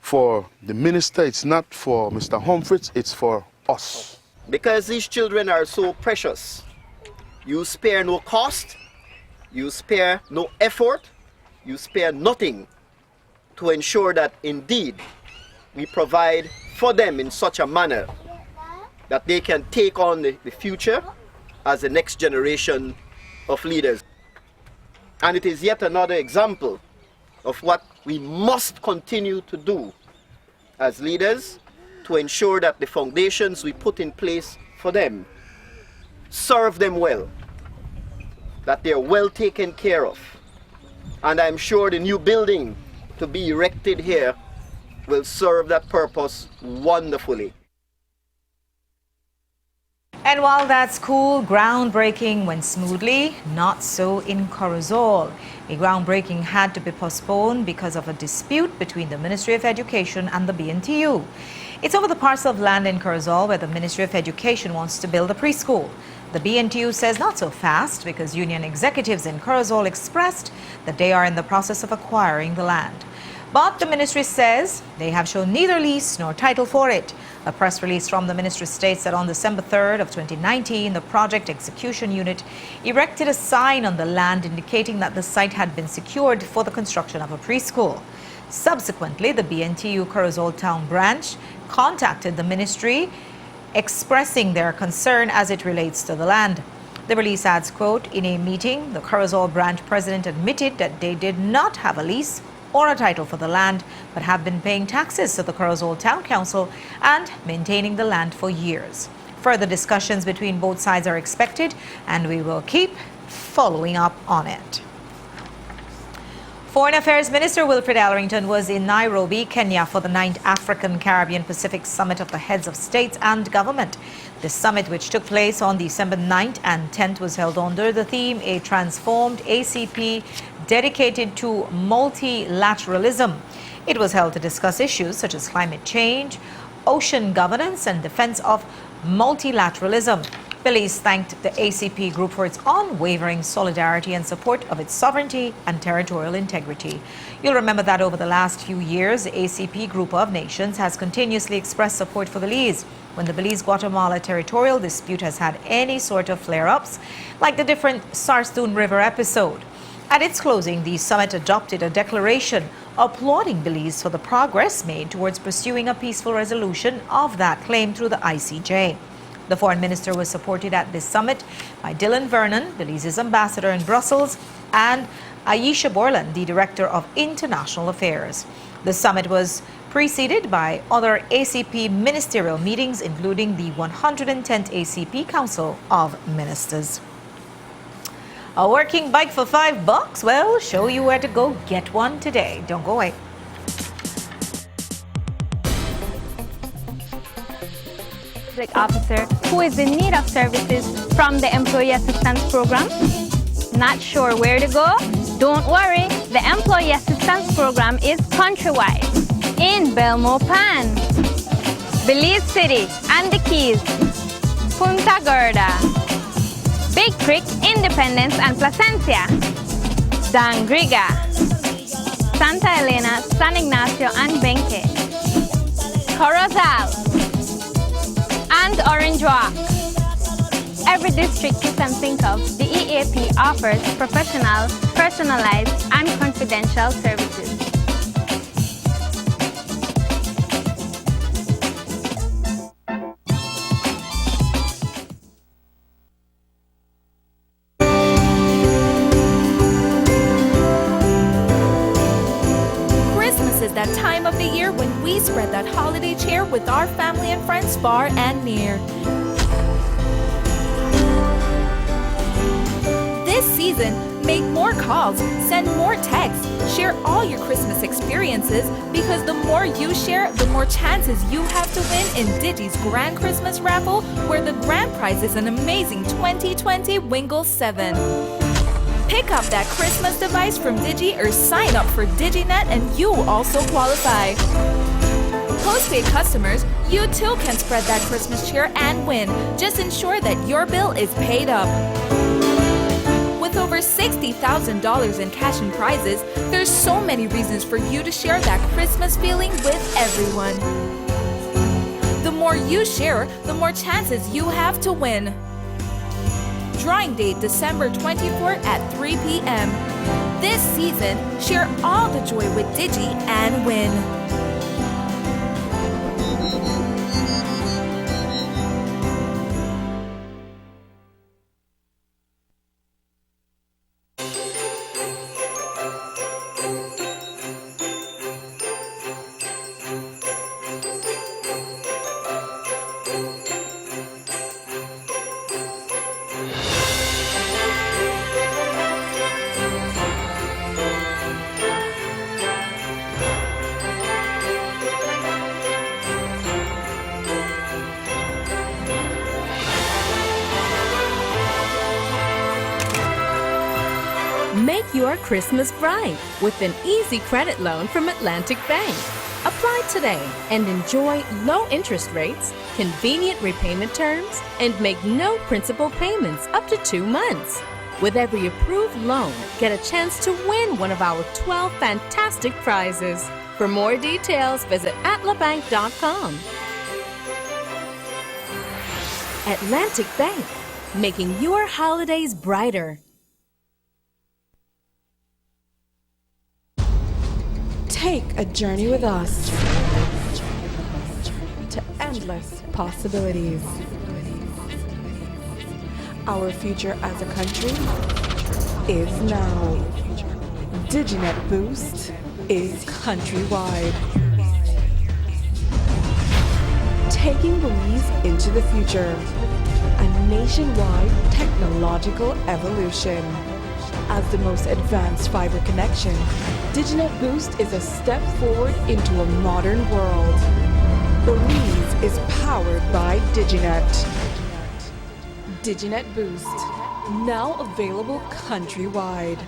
for the minister, it's not for Mr. Humphreys, it's for us. Because these children are so precious. You spare no cost, you spare no effort, you spare nothing to ensure that indeed we provide for them in such a manner that they can take on the future as the next generation of leaders. And it is yet another example of what we must continue to do as leaders to ensure that the foundations we put in place for them serve them well, that they're well taken care of. And I'm sure the new building to be erected here will serve that purpose wonderfully. And while that's cool, groundbreaking went smoothly, not so in Corozal. A groundbreaking had to be postponed because of a dispute between the Ministry of Education and the BNTU. It's over the parcel of land in Corozal where the Ministry of Education wants to build a preschool. The BNTU says not so fast because union executives in Corozal expressed that they are in the process of acquiring the land. But the ministry says they have shown neither lease nor title for it. A press release from the ministry states that on December 3rd of 2019, the project execution unit erected a sign on the land indicating that the site had been secured for the construction of a preschool. Subsequently, the BNTU Corozal Town branch contacted the ministry expressing their concern as it relates to the land. The release adds, quote, in a meeting, the Corozal branch president admitted that they did not have a lease or a title for the land, but have been paying taxes to the Corozal Town Council and maintaining the land for years. Further discussions between both sides are expected, and we will keep following up on it. Foreign Affairs Minister Wilfred Ellerington was in Nairobi, Kenya for the 9th African Caribbean Pacific Summit of the Heads of State and Government. The summit, which took place on December 9th and 10th, was held under the theme A Transformed ACP Dedicated to Multilateralism. It was held to discuss issues such as climate change, ocean governance, and defense of multilateralism. Belize thanked the ACP group for its unwavering solidarity and support of its sovereignty and territorial integrity. You'll remember that over the last few years, the ACP group of nations has continuously expressed support for Belize when the Belize-Guatemala territorial dispute has had any sort of flare-ups, like the different Sarstoon River episode. At its closing, the summit adopted a declaration applauding Belize for the progress made towards pursuing a peaceful resolution of that claim through the ICJ. The foreign minister was supported at this summit by Dylan Vernon, Belize's ambassador in Brussels, and Aisha Borland, the director of international affairs. The summit was preceded by other ACP ministerial meetings, including the 110th ACP Council of Ministers. A working bike for $5? Well, show you where to go get one today. Don't go away. Officer who is in need of services from the Employee Assistance Program. Not sure where to go? Don't worry, the Employee Assistance Program is countrywide. In Belmopan, Belize City and the Keys, Punta Gorda, Big Creek, Independence and Placencia, Dangriga, Santa Elena, San Ignacio and Benque, Corozal, and Orange Walk. Every district you can think of, the EAP offers professional, personalized, and confidential services. Christmas is that time of the year when we spread that holiday cheer with our family and friends far and near. This season, make more calls, send more texts, share all your Christmas experiences, because the more you share, the more chances you have to win in Digi's Grand Christmas Raffle, where the grand prize is an amazing 2020 Wingle 7. Pick up that Christmas device from Digi or sign up for DigiNet and you also qualify. Post prepaid customers, you too can spread that Christmas cheer and win. Just ensure that your bill is paid up. With over $60,000 in cash and prizes, there's so many reasons for you to share that Christmas feeling with everyone. The more you share, the more chances you have to win. Drawing date December 24th at 3 p.m. This season, share all the joy with Digi and win. Make your Christmas bright with an easy credit loan from Atlantic Bank. Apply today and enjoy low interest rates, convenient repayment terms, and make no principal payments up to 2 months. With every approved loan, get a chance to win one of our 12 fantastic prizes. For more details, visit atlabank.com. Atlantic Bank, making your holidays brighter. Take a journey with us to endless possibilities. Our future as a country is now. DigiNet Boost is countrywide. Taking Belize into the future. A nationwide technological evolution. As the most advanced fiber connection, DigiNet Boost is a step forward into a modern world. Belize is powered by DigiNet. DigiNet Boost, now available countrywide.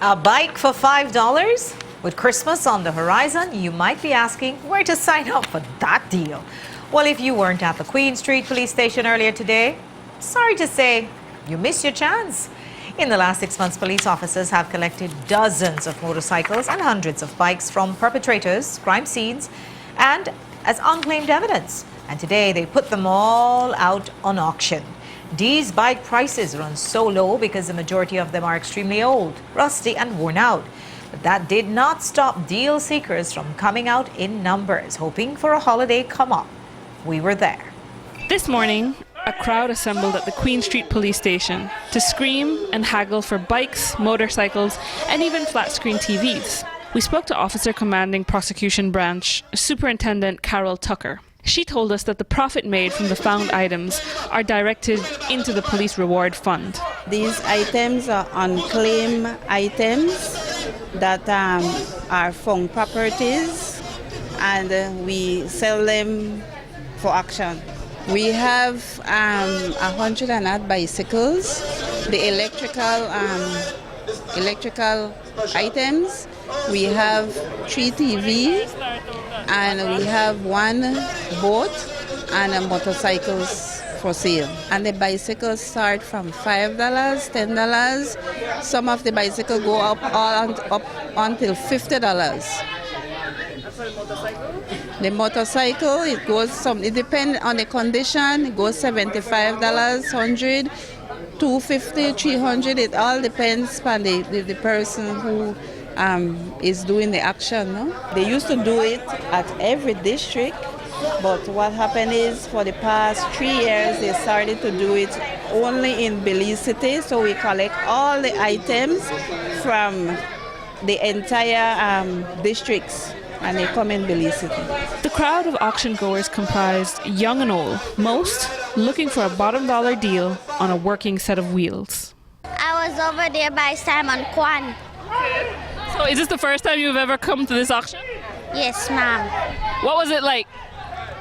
A bike for $5? With Christmas on the horizon, you might be asking where to sign up for that deal. Well, if you weren't at the Queen Street Police Station earlier today, sorry to say, you missed your chance. In the last 6 months, police officers have collected dozens of motorcycles and hundreds of bikes from perpetrators, crime scenes, and as unclaimed evidence. And today, they put them all out on auction. These bike prices run so low because the majority of them are extremely old, rusty, and worn out. But that did not stop deal seekers from coming out in numbers, hoping for a holiday come up. We were there. This morning, a crowd assembled at the Queen Street Police Station to scream and haggle for bikes, motorcycles, and even flat-screen TVs. We spoke to Officer Commanding Prosecution Branch, Superintendent Carol Tucker. She told us that the profit made from the found items are directed into the police reward fund. These items are unclaimed items that are found properties, and we sell them for auction. We have 100 and odd bicycles, the electrical items. We have 3 TVs, and we have 1 boat and motorcycles for sale. And the bicycles start from $5, $10. Some of the bicycles go up until $50. The motorcycle, it depends on the condition. It goes $75, $100, $250, $300. It all depends on the person who is doing the action. No? They used to do it at every district, but what happened is for the past 3 years they started to do it only in Belize City. So we collect all the items from the entire districts, and they come in Belize City. The crowd of auction goers comprised young and old, most looking for a bottom dollar deal on a working set of wheels. I was over there by Simon Kwan. So is this the first time you've ever come to this auction? Yes, ma'am. What was it like?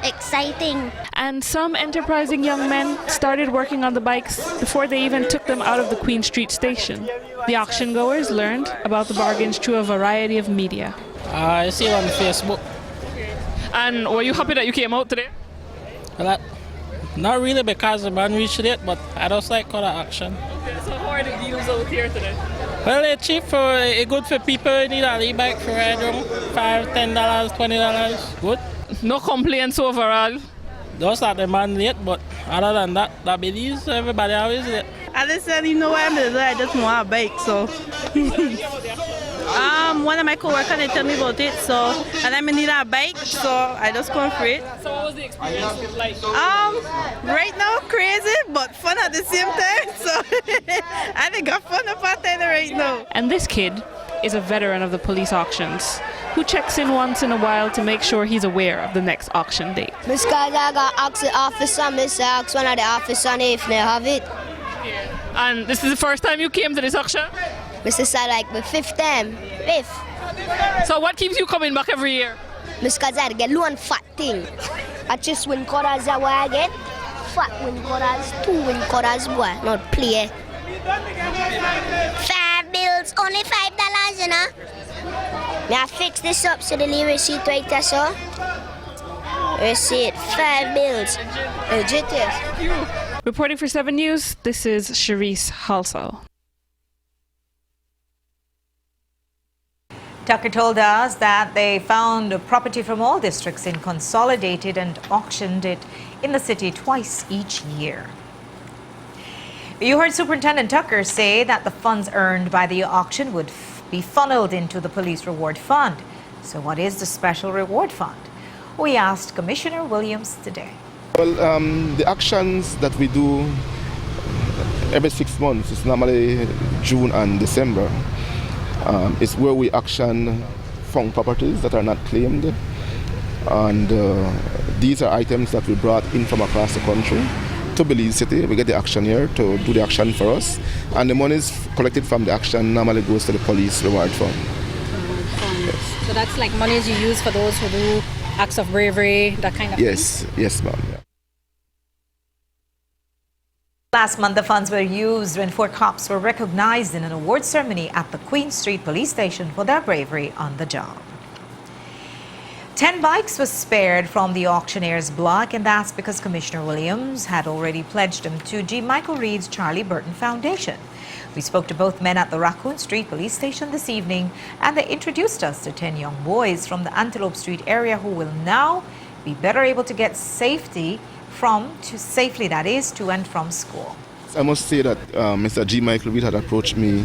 Exciting. And some enterprising young men started working on the bikes before they even took them out of the Queen Street station. The auction goers learned about the bargains through a variety of media. I see it on Facebook. And were you happy that you came out today? Well, not really, because the man reached it, but I just like color action. Okay, so how are the deals out here today? Well, they're cheap, good for people who need a e-bike for ride around. $5, $10, $20. Good. No complaints overall. Just that the man late, but other than that, Belize, everybody always late. I just said, you know what I'm doing, I just want a bike, so. One of my co-workers, they tell me about it, so, and I need a bike, so I just come for it. So what was the experience like? Right now, crazy, but fun at the same time, so I think got fun about it right now. And this kid is a veteran of the police auctions, who checks in once in a while to make sure he's aware of the next auction date. Because I got asked the officer, Mr. asked one of the officers if they have it. And this is the first time you came to this auction? Mr. said like the fifth time. So what keeps you coming back every year? Because I get one fat thing. I just win quarters that way I get. Fat win quarters, 2 win quarters, boy, not play. 5 bills, only $5, you know. Now fix this up so the receipt right there, so. Receipt, 5 bills. Legit, yes. Reporting for 7 News, this is Sharice Halsall. Tucker told us that they found property from all districts and consolidated and auctioned it in the city twice each year. You heard Superintendent Tucker say that the funds earned by the auction would be funneled into the police reward fund. So what is the special reward fund? We asked Commissioner Williams today. Well, the actions that we do every 6 months, it's normally June and December. It's where we auction found properties that are not claimed, and these are items that we brought in from across the country to Belize City. We get the auction here to do the auction for us, and the monies collected from the auction normally goes to the police reward fund. Yes. So that's like monies you use for those who do acts of bravery, that kind of thing? Yes, ma'am. Yeah. Last month, the funds were used when 4 cops were recognized in an award ceremony at the Queen Street Police Station for their bravery on the job. 10 bikes were spared from the auctioneer's block, and that's because Commissioner Williams had already pledged them to G. Michael Reed's Charlie Burton Foundation. We spoke to both men at the Raccoon Street Police Station this evening, and they introduced us to 10 young boys from the Antelope Street area who will now be better able to get safely that is, to and from school. I must say that Mr. G. Michael Reed had approached me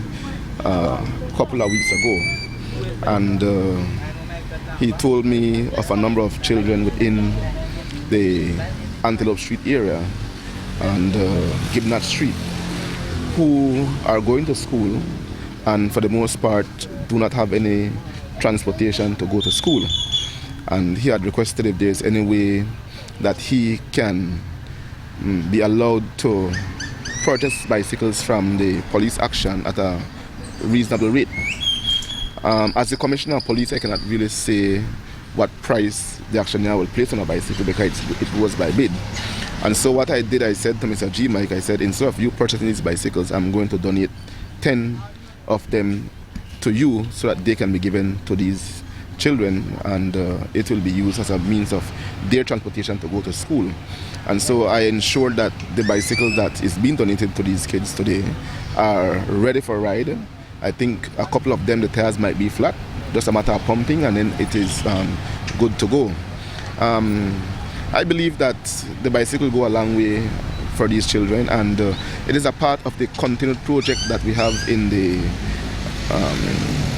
a couple of weeks ago, and he told me of a number of children within the Antelope Street area and Gibnut Street who are going to school and for the most part do not have any transportation to go to school. And he had requested if there's any way that he can be allowed to purchase bicycles from the police action at a reasonable rate. As the Commissioner of Police, I cannot really say what price the auctioneer will place on a bicycle because it goes by bid. And so what I did, I said to Mr. G. Mike, I said, instead of you purchasing these bicycles, I'm going to donate 10 of them to you so that they can be given to these children, and it will be used as a means of their transportation to go to school. And so I ensured that the bicycles that is being donated to these kids today are ready for ride. I think a couple of them, the tires might be flat, just a matter of pumping, and then it is good to go. I believe that the bicycle go a long way for these children, and it is a part of the continued project that we have in the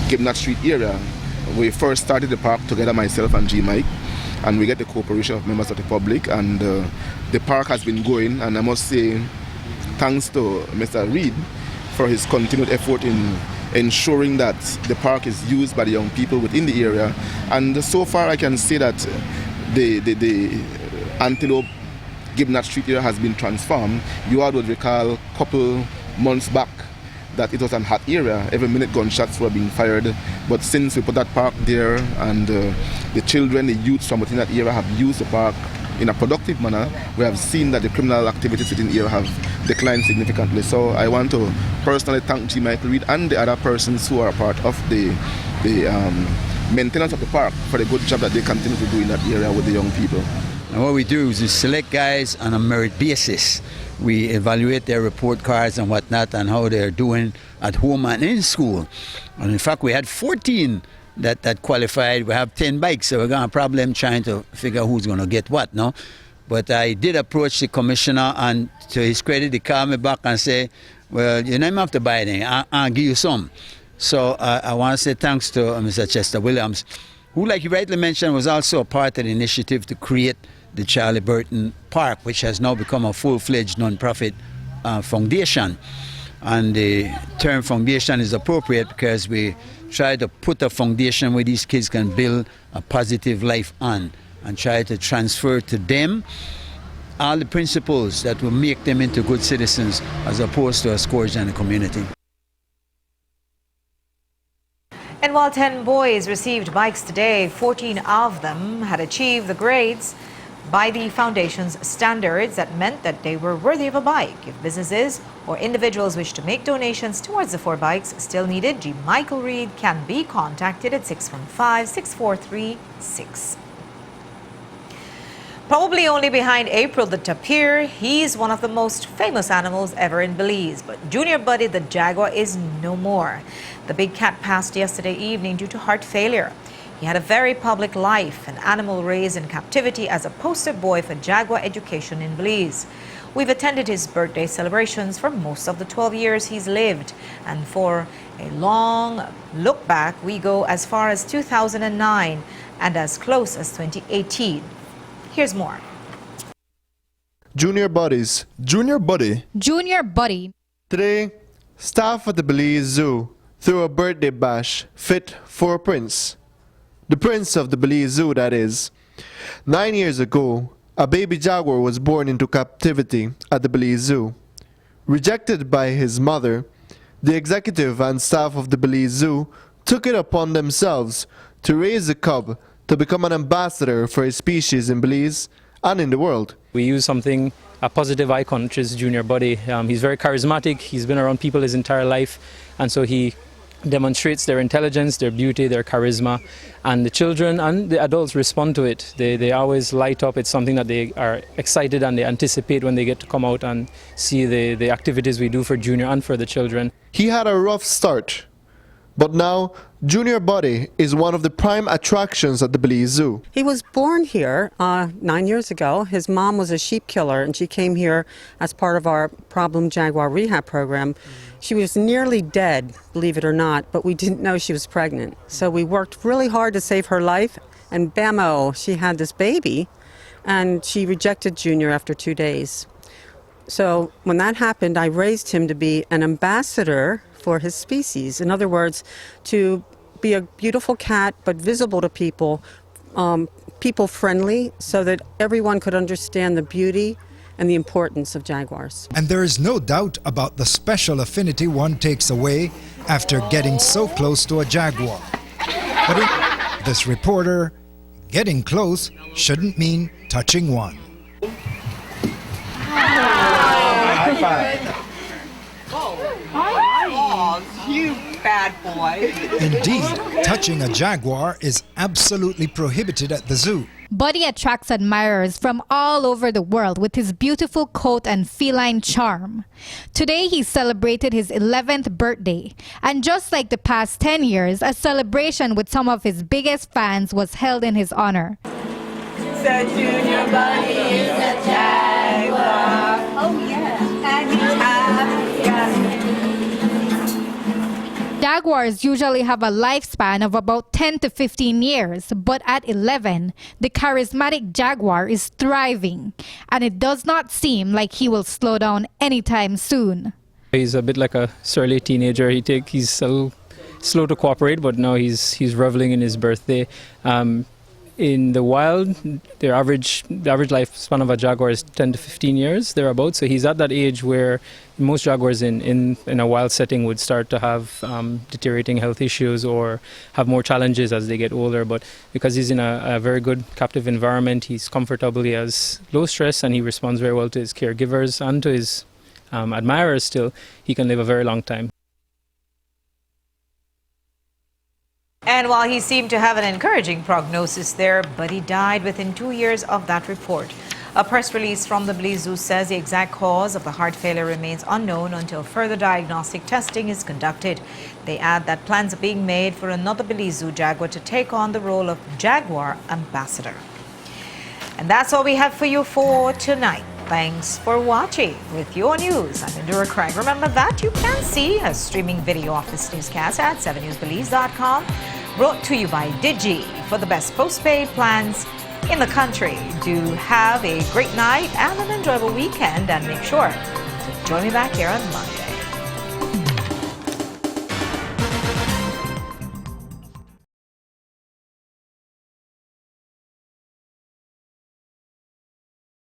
Gibnut Street area. We first started the park together, myself and G. Mike, and we get the cooperation of members of the public, and the park has been going, and I must say thanks to Mr. Reed for his continued effort in ensuring that the park is used by the young people within the area. And so far I can say that the Antelope Gibnut Street area has been transformed. You all would recall a couple months back that it was a hot area. Every minute gunshots were being fired. But since we put that park there, and the children, the youths from within that area have used the park in a productive manner, we have seen that the criminal activities within the area have declined significantly. So I want to personally thank G. Michael Reed and the other persons who are a part of the maintenance of the park for the good job that they continue to do in that area with the young people. And what we do is we select guys on a merit basis. We evaluate their report cards and whatnot and how they're doing at home and in school. And in fact, we had 14 that qualified. We have 10 bikes, so we're going to have a problem trying to figure who's going to get what, no? But I did approach the commissioner, and to his credit, he called me back and said, well, you don't have to buy anything. I'll give you some. So I want to say thanks to Mr. Chester Williams, who, like you rightly mentioned, was also a part of the initiative to create the Charlie Burton Park, which has now become a full-fledged non-profit foundation. And the term foundation is appropriate because we try to put a foundation where these kids can build a positive life on, and try to transfer to them all the principles that will make them into good citizens as opposed to a scourge in the community. And while 10 boys received bikes today, 14 of them had achieved the grades by the foundation's standards that meant that they were worthy of a bike. If businesses or individuals wish to make donations towards the 4 bikes still needed, G. Michael Reed can be contacted at 615-6436. Probably only behind April the tapir, he's one of the most famous animals ever in Belize. But Junior Buddy the jaguar is no more. The big cat passed yesterday evening due to heart failure. He had a very public life, an animal raised in captivity as a poster boy for jaguar education in Belize. We've attended his birthday celebrations for most of the 12 years he's lived. And for a long look back, we go as far as 2009 and as close as 2018. Here's more. Junior Buddies. Junior Buddy. Junior Buddy. Today, staff at the Belize Zoo threw a birthday bash fit for a prince. The prince of the Belize Zoo, that is. 9 years ago, a baby jaguar was born into captivity at the Belize Zoo. Rejected by his mother, the executive and staff of the Belize Zoo took it upon themselves to raise the cub to become an ambassador for his species in Belize and in the world. We use something a positive icon, which is Junior Buddy. He's very charismatic. He's been around people his entire life, and so he demonstrates their intelligence, their beauty, their charisma, and the children and the adults respond to it. They always light up. It's something that they are excited and they anticipate when they get to come out and see the activities we do for Junior and for the children. He had a rough start, but now Junior Buddy is one of the prime attractions at the Belize Zoo. He was born here 9 years ago. His mom was a sheep killer, and she came here as part of our problem jaguar rehab program. She was nearly dead, believe it or not, but we didn't know she was pregnant. So we worked really hard to save her life, and bammo, she had this baby, and she rejected Junior after 2 days. So when that happened, I raised him to be an ambassador for his species. In other words, to be a beautiful cat, but visible to people, people friendly, so that everyone could understand the beauty and the importance of jaguars. And there is no doubt about the special affinity one takes away after getting so close to a jaguar. But in this reporter, getting close shouldn't mean touching one. High five. Oh, you bad boy. Indeed, touching a jaguar is absolutely prohibited at the zoo. Buddy attracts admirers from all over the world with his beautiful coat and feline charm. Today he celebrated his 11th birthday, and just like the past 10 years, a celebration with some of his biggest fans was held in his honor. So Junior Buddy is a jaguar. Oh yeah, and Jaguars usually have a lifespan of about 10 to 15 years, but at 11, the charismatic jaguar is thriving, and it does not seem like he will slow down anytime soon. He's a bit like a surly teenager. He's a little slow to cooperate, but now he's reveling in his birthday. In the wild, the average lifespan of a jaguar is 10 to 15 years, thereabouts. So he's at that age where most jaguars in a wild setting would start to have deteriorating health issues or have more challenges as they get older. But because he's in a very good captive environment, he's comfortable, he has low stress, and he responds very well to his caregivers and to his admirers still, he can live a very long time. And while he seemed to have an encouraging prognosis there, Buddy died within 2 years of that report. A press release from the Belize Zoo says the exact cause of the heart failure remains unknown until further diagnostic testing is conducted. They add that plans are being made for another Belize Zoo jaguar to take on the role of jaguar ambassador. And that's all we have for you for tonight. Thanks for watching. With your news, I'm Indira Craig. Remember that you can see a streaming video of this newscast at 7newsbelize.com. Brought to you by Digi for the best postpaid plans in the country. Do have a great night and an enjoyable weekend, and make sure to join me back here on Monday.